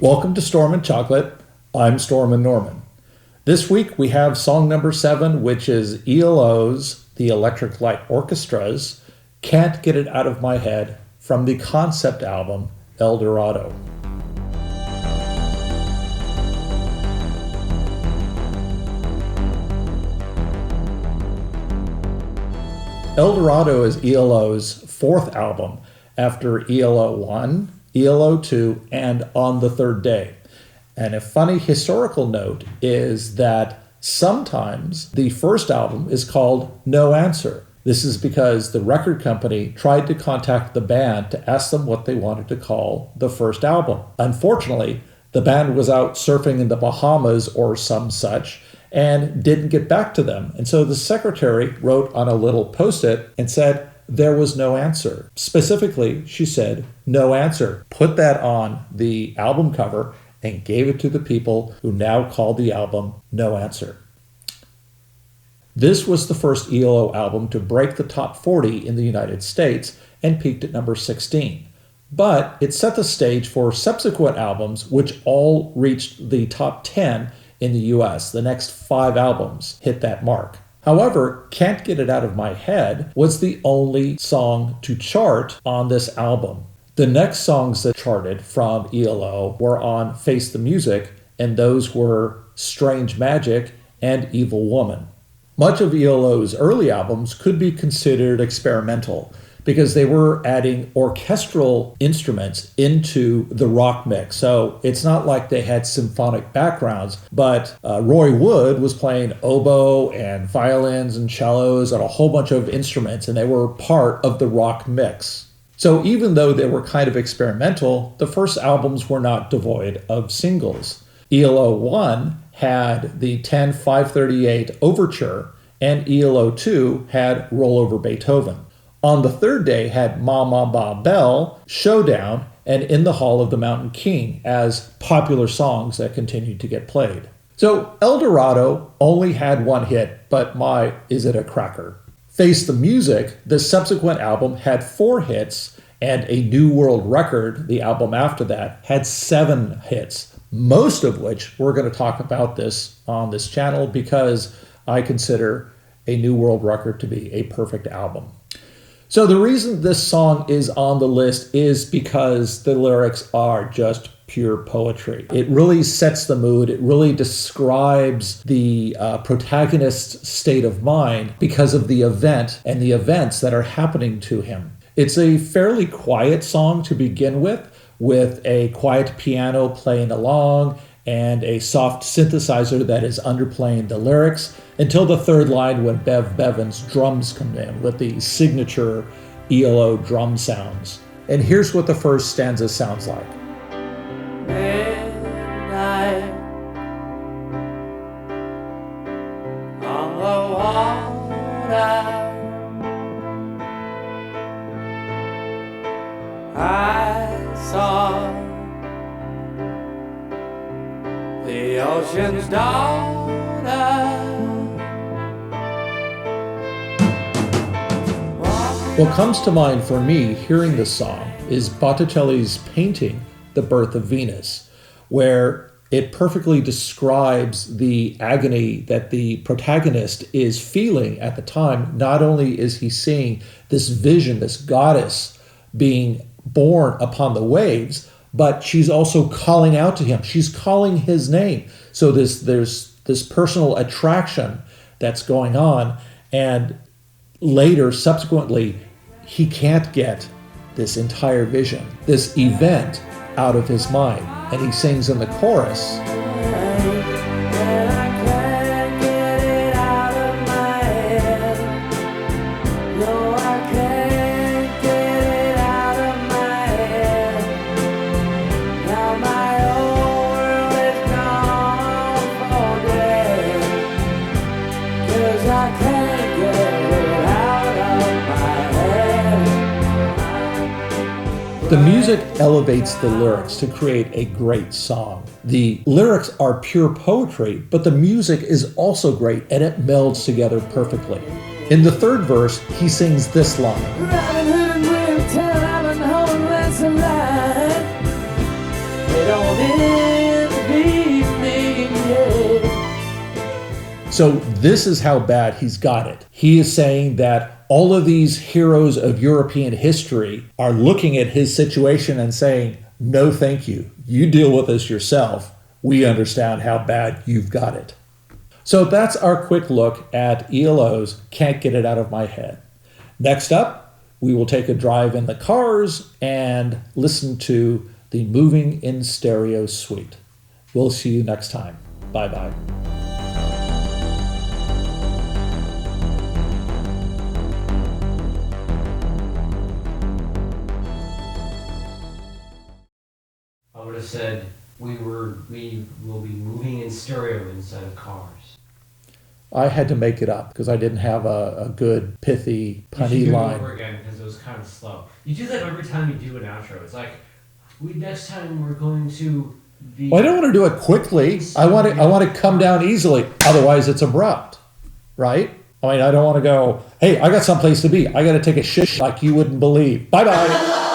Welcome to Stormin Chocolate. I'm Stormin Norman. This week we have song number 7, which is ELO's, the Electric Light Orchestra's, Can't Get It Out of My Head from the concept album Dorado. Dorado is ELO's 4th album after ELO 1, ELO 2, and On the Third Day. And a funny historical note is that sometimes the first album is called No Answer. This is because the record company tried to contact the band to ask them what they wanted to call the first album. Unfortunately, the band was out surfing in the Bahamas or some such and didn't get back to them. And so the secretary wrote on a little post-it and said, there was no answer. Specifically, she said, no answer. Put that on the album cover and gave it to the people who now call the album No Answer. This was the first ELO album to break the top 40 in the United States and peaked at number 16. But it set the stage for subsequent albums, which all reached the top 10 in the US. The next 5 albums hit that mark. However, Can't Get It Out of My Head was the only song to chart on this album. The next songs that charted from ELO were on Face the Music, and those were Strange Magic and Evil Woman. Much of ELO's early albums could be considered experimental because they were adding orchestral instruments into the rock mix. So it's not like they had symphonic backgrounds, but Roy Wood was playing oboe and violins and cellos and a whole bunch of instruments, and they were part of the rock mix. So even though they were kind of experimental, the first albums were not devoid of singles. ELO 1 had the 10-538 Overture, and ELO 2 had Roll Over Beethoven. On the Third Day had Ma Ma Ba Bell, Showdown, and In the Hall of the Mountain King as popular songs that continued to get played. So Dorado only had one hit, but my, is it a cracker. Face the Music, the subsequent album, had 4 hits, and A New World Record, the album after that, had 7 hits, most of which we're going to talk about this on this channel because I consider A New World Record to be a perfect album. So the reason this song is on the list is because the lyrics are just pure poetry. It really sets the mood. It really describes the protagonist's state of mind because of the event and the events that are happening to him. It's a fairly quiet song to begin with a quiet piano playing along and a soft synthesizer that is underplaying the lyrics until the third line when Bev Bevan's drums come in with the signature ELO drum sounds. And here's what the first stanza sounds like. Midnight on the water, I saw the ocean's daughter. What comes to mind for me hearing this song is Botticelli's painting, The Birth of Venus, where it perfectly describes the agony that the protagonist is feeling at the time. Not only is he seeing this vision, this goddess being born upon the waves, but she's also calling out to him. She's calling his name. So there's this personal attraction that's going on. And later, subsequently, he can't get this entire vision, this event out of his mind. And he sings in the chorus. The music elevates the lyrics to create a great song. The lyrics are pure poetry, but the music is also great and it melds together perfectly. In the third verse, he sings this line. Robin Hood and Will tell Robin Hood and some light. They don't So this is how bad he's got it. He is saying that all of these heroes of European history are looking at his situation and saying, no, thank you. You deal with this yourself. We understand how bad you've got it. So that's our quick look at ELO's Can't Get It Out of My Head. Next up, we will take a drive in the cars and listen to the Moving in Stereo Suite. We'll see you next time. Bye-bye. I would have said we will be moving in stereo instead of cars. I had to make it up because I didn't have a good, pithy, punny you should do line. it over again because it was kind of slow. You do that every time you do an outro. It's like, next time we're going to be... Well, I don't want to do it quickly. I want to come down easily. Otherwise, it's abrupt, right? I mean, I don't want to go, hey, I got someplace to be. I got to take a shit like you wouldn't believe. Bye-bye.